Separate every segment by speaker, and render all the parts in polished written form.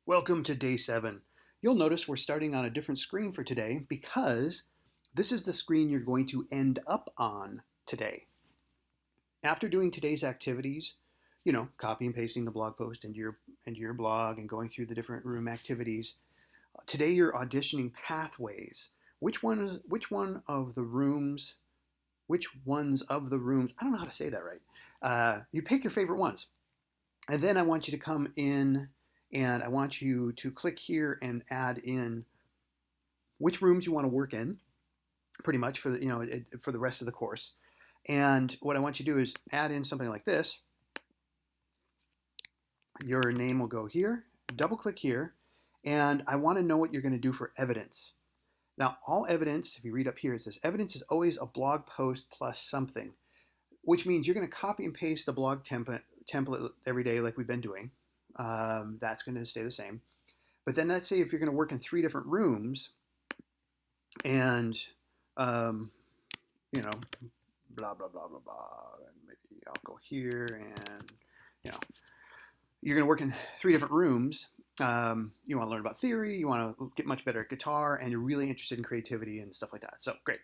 Speaker 1: Welcome to day 7. You'll notice we're starting on a different screen for today because this is the screen you're going to end up on today. After doing today's activities, copy and pasting the blog post into your blog and going through the different room activities, today you're auditioning pathways. Which ones of the rooms, I don't know how to say that right. You pick your favorite ones. And then I want you to come in and I want you to click here and add in which rooms you want to work in, pretty much for the rest of the course. And what I want you to do is add in something like this. Your name will go here, double click here, and I want to know what you're going to do for evidence. Now, all evidence, if you read up here, it says evidence is always a blog post plus something, which means you're going to copy and paste the blog template every day like we've been doing. That's going to stay the same. But then let's say if you're going to work in 3 different rooms and, blah, blah, blah, blah, blah. And maybe I'll go here and, you're going to work in 3 different rooms. You want to learn about theory, you want to get much better at guitar, and you're really interested in creativity and stuff like that. So great.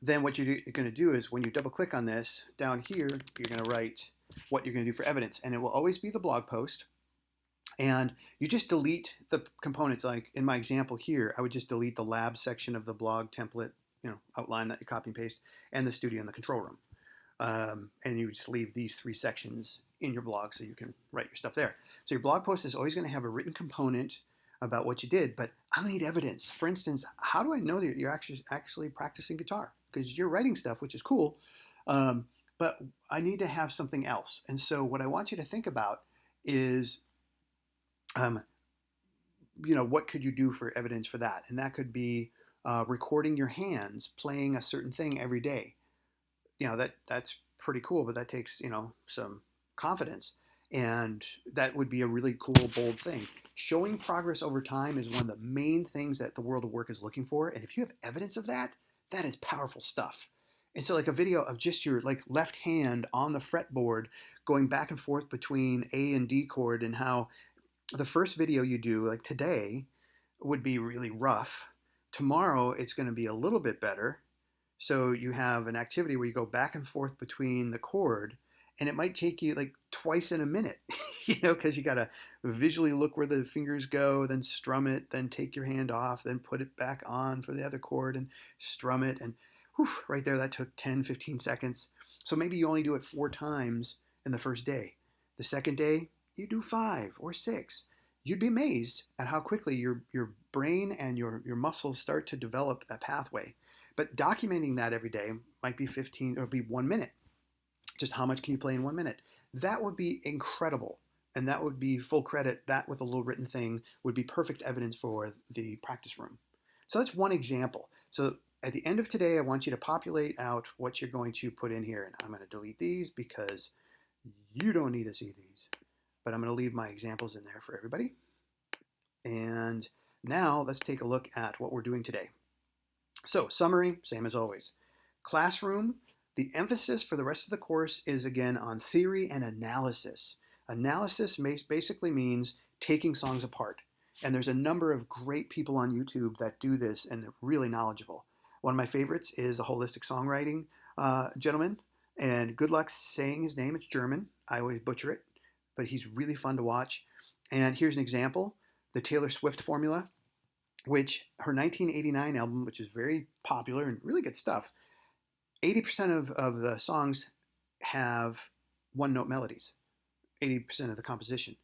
Speaker 1: Then what you're going to do is when you double click on this down here, you're going to write what you're going to do for evidence. And it will always be the blog post. And you just delete the components. Like in my example here, I would just delete the lab section of the blog template, outline that you copy and paste, and the studio and the control room. And you just leave these 3 sections in your blog so you can write your stuff there. So your blog post is always going to have a written component about what you did, but I'm going to need evidence. For instance, how do I know that you're actually practicing guitar? Because you're writing stuff, which is cool, but I need to have something else. And so what I want you to think about is, what could you do for evidence for that? And that could be recording your hands playing a certain thing every day. That's pretty cool, but that takes, some confidence. And that would be a really cool, bold thing. Showing progress over time is one of the main things that the world of work is looking for. And if you have evidence of that, that is powerful stuff. And so like a video of just your left hand on the fretboard going back and forth between A and D chord, and how the first video you do, like today, would be really rough. Tomorrow, it's going to be a little bit better. So you have an activity where you go back and forth between the chord, and it might take you twice in a minute, because you got to visually look where the fingers go, then strum it, then take your hand off, then put it back on for the other chord and strum it. And right there, that took 10, 15 seconds. So maybe you only do it 4 times in the first day. The second day, you do 5 or 6. You'd be amazed at how quickly your brain and your muscles start to develop that pathway. But documenting that every day might be 15 or be 1 minute. Just how much can you play in 1 minute? That would be incredible. And that would be full credit. That with a little written thing would be perfect evidence for the practice room. So that's one example. So at the end of today, I want you to populate out what you're going to put in here. And I'm going to delete these because you don't need to see these. But I'm going to leave my examples in there for everybody. And now let's take a look at what we're doing today. So summary, same as always. Classroom, the emphasis for the rest of the course is again on theory and analysis. Analysis basically means taking songs apart. And there's a number of great people on YouTube that do this and they're really knowledgeable. One of my favorites is a holistic songwriting gentleman. And good luck saying his name. It's German. I always butcher it. But he's really fun to watch. And here's an example, the Taylor Swift formula, which her 1989 album, which is very popular and really good stuff, 80% of the songs have 1-note melodies, 80% of the composition.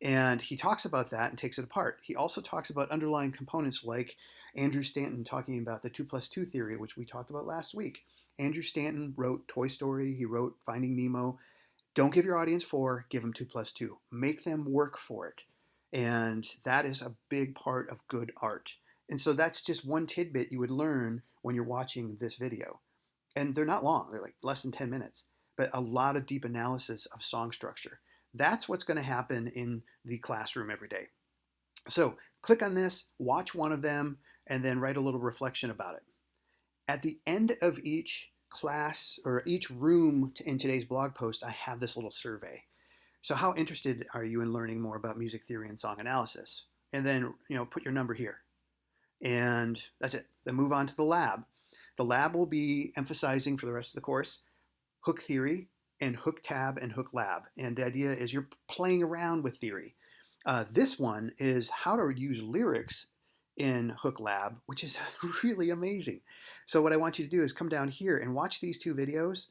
Speaker 1: And he talks about that and takes it apart. He also talks about underlying components like Andrew Stanton talking about the 2+2 theory, which we talked about last week. Andrew Stanton wrote Toy Story. He wrote Finding Nemo. Don't give your audience 4, give them 2+2. Make them work for it. And that is a big part of good art. And so that's just one tidbit you would learn when you're watching this video. And they're not long, they're less than 10 minutes, but a lot of deep analysis of song structure. That's what's going to happen in the classroom every day. So click on this, watch one of them, and then write a little reflection about it. At the end of each class or each room in today's blog post, I have this little survey. So how interested are you in learning more about music theory and song analysis? and then put your number here, and that's it. Then move on to the lab. The lab will be emphasizing for the rest of the course hook theory and hook tab and hook lab. And the idea is you're playing around with theory. This one is how to use lyrics in hook lab, which is really amazing. So what I want you to do is come down here and watch these two videos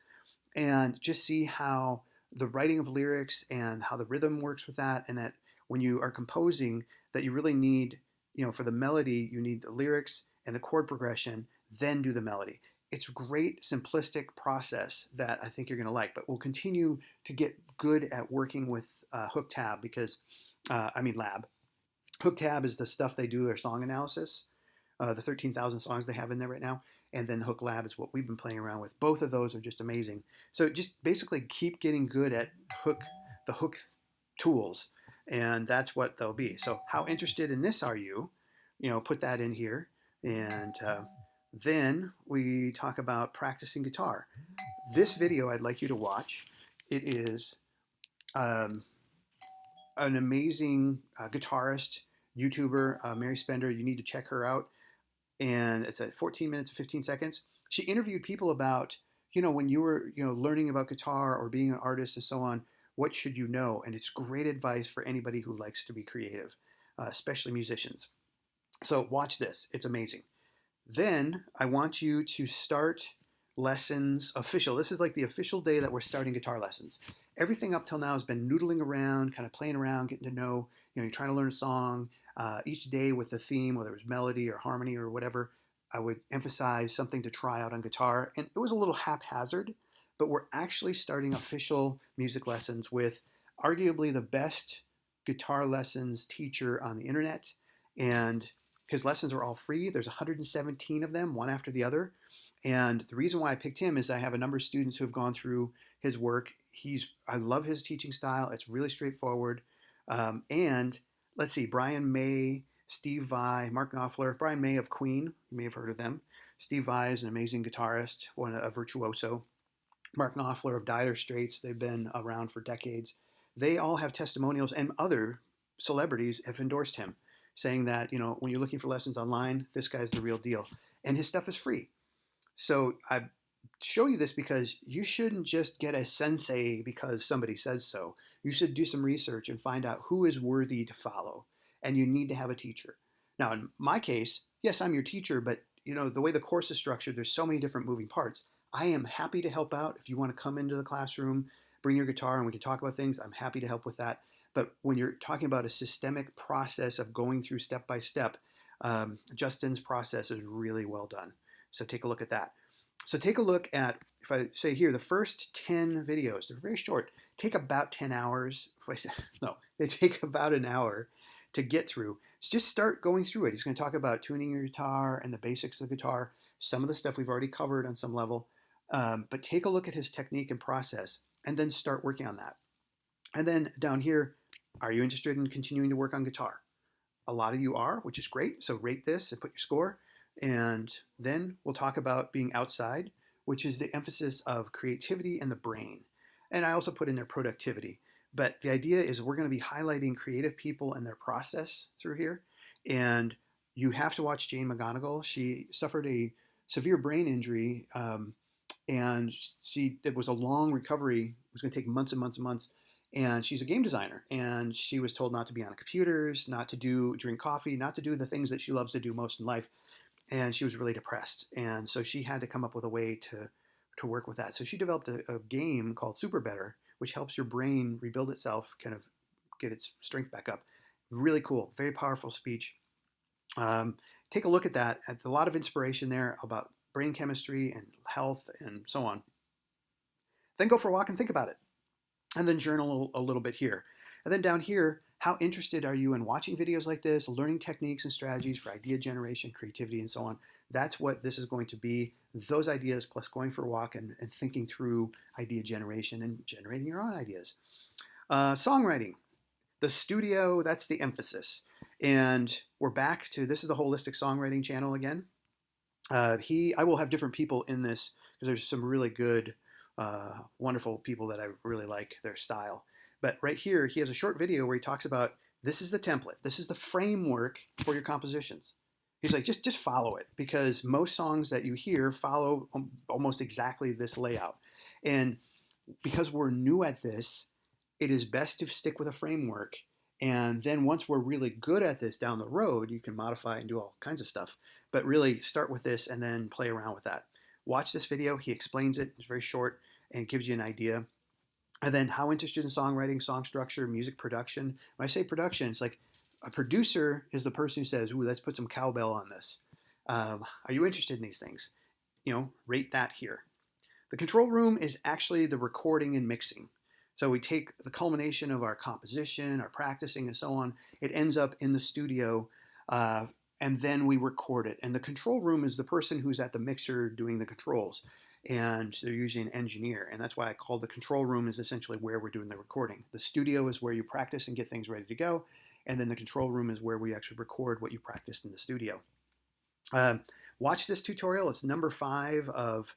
Speaker 1: and just see how the writing of lyrics and how the rhythm works with that, and that when you are composing, that you really need, for the melody, you need the lyrics and the chord progression, then do the melody. It's a great simplistic process that I think you're going to like, but we'll continue to get good at working with hook tab because, lab. Hook tab is the stuff they do their song analysis, the 13,000 songs they have in there right now. And then Hook Lab is what we've been playing around with. Both of those are just amazing. So just basically keep getting good at the hook tools, and that's what they'll be. So how interested in this are you? Put that in here, and then we talk about practicing guitar. This video I'd like you to watch. It is an amazing guitarist, YouTuber, Mary Spender. You need to check her out. And it's at 14 minutes and 15 seconds. She interviewed people about, when you were, learning about guitar or being an artist and so on, what should you know? And it's great advice for anybody who likes to be creative, especially musicians. So watch this. It's amazing. Then I want you to start lessons official. This is like the official day that we're starting guitar lessons. Everything up till now has been noodling around, kind of playing around, getting to know, you're trying to learn a song. Each day with the theme, whether it was melody or harmony or whatever, I would emphasize something to try out on guitar. And it was a little haphazard, but we're actually starting official music lessons with arguably the best guitar lessons teacher on the internet. And his lessons are all free. There's 117 of them, one after the other. And the reason why I picked him is I have a number of students who have gone through his work. I love his teaching style. It's really straightforward. And let's see, Brian May, Steve Vai, Mark Knopfler, Brian May of Queen, you may have heard of them. Steve Vai is an amazing guitarist, a virtuoso. Mark Knopfler of Dire Straits, they've been around for decades. They all have testimonials, and other celebrities have endorsed him, saying that, when you're looking for lessons online, this guy's the real deal. And his stuff is free. So I show you this because you shouldn't just get a sensei because somebody says so. You should do some research and find out who is worthy to follow. And you need to have a teacher. Now, in my case, yes, I'm your teacher, but the way the course is structured, there's so many different moving parts. I am happy to help out. If you want to come into the classroom, bring your guitar and we can talk about things, I'm happy to help with that. But when you're talking about a systemic process of going through step by step, Justin's process is really well done. So take a look at that. So take a look at, if I say here, the first 10 videos, they're very short, take about 10 hours. They take about an hour to get through. So just start going through it. He's going to talk about tuning your guitar and the basics of the guitar, some of the stuff we've already covered on some level. But take a look at his technique and process, and then start working on that. And then down here, are you interested in continuing to work on guitar? A lot of you are, which is great. So rate this and put your score. And then we'll talk about being outside, which is the emphasis of creativity and the brain. And I also put in there productivity. But the idea is we're going to be highlighting creative people and their process through here. And you have to watch Jane Mcgonigal. She suffered a severe brain injury, and it was a long recovery. It was going to take months and months and months. And she's a game designer. And she was told not to be on computers, not to drink coffee, not to do the things that she loves to do most in life. And she was really depressed. And so she had to come up with a way to work with that. So she developed a game called Super Better, which helps your brain rebuild itself, kind of get its strength back up. Really cool, very powerful speech. Take a look at that. It's a lot of inspiration there about brain chemistry and health and so on. Then go for a walk and think about it. And then journal a little bit here. And then down here, how interested are you in watching videos like this, learning techniques and strategies for idea generation, creativity, and so on? That's what this is going to be. Those ideas plus going for a walk and thinking through idea generation and generating your own ideas. Songwriting. The studio, that's the emphasis. And we're back to, this is the Holistic Songwriting channel again. I will have different people in this because there's some really good, wonderful people that I really like their style. But right here, he has a short video where he talks about This is the template. This is the framework for your compositions. He's like, just follow it, because most songs that you hear follow almost exactly this layout. And because we're new at this, it is best to stick with a framework. And then once we're really good at this down the road, you can modify and do all kinds of stuff. But really start with this and then play around with that. Watch this video. He explains it. It's very short and gives you an idea. And then how interested in songwriting, song structure, music production. When I say production, it's like a producer is the person who says, ooh, let's put some cowbell on this. Are you interested in these things? Rate that here. The control room is actually the recording and mixing. So we take the culmination of our composition, our practicing, and so on. It ends up in the studio, and then we record it. And the control room is the person who's at the mixer doing the controls. And they're usually an engineer. And that's why I call the control room is essentially where we're doing the recording. The studio is where you practice and get things ready to go. And then the control room is where we actually record what you practiced in the studio. Watch this tutorial. It's number 5 of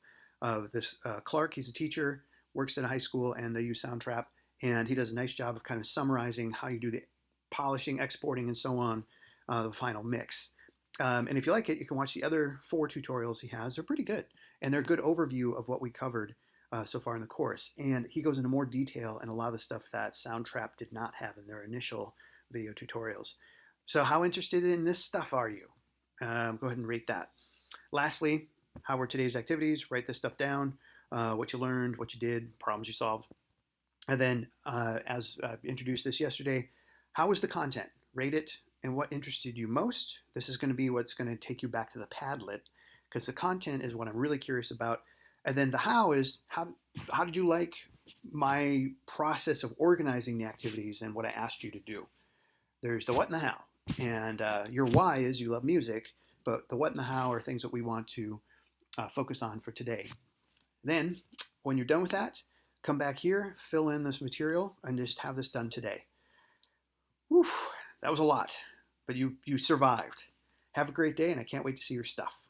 Speaker 1: this Clark. He's a teacher, works at a high school, and they use Soundtrap. And he does a nice job of kind of summarizing how you do the polishing, exporting, and so on, the final mix. And if you like it, you can watch the other 4 tutorials he has. They're pretty good. And they're a good overview of what we covered so far in the course. And he goes into more detail and a lot of the stuff that Soundtrap did not have in their initial video tutorials. So how interested in this stuff are you? Go ahead and rate that. Lastly, how were today's activities? Write this stuff down, what you learned, what you did, problems you solved. And then, as introduced this yesterday, how was the content? Rate it, and what interested you most. This is going to be what's going to take you back to the Padlet, because the content is what I'm really curious about. And then the how is, how did you like my process of organizing the activities and what I asked you to do? There's the what and the how. And your why is you love music, but the what and the how are things that we want to focus on for today. Then, when you're done with that, come back here, fill in this material, and just have this done today. Whew, that was a lot, but you survived. Have a great day, and I can't wait to see your stuff.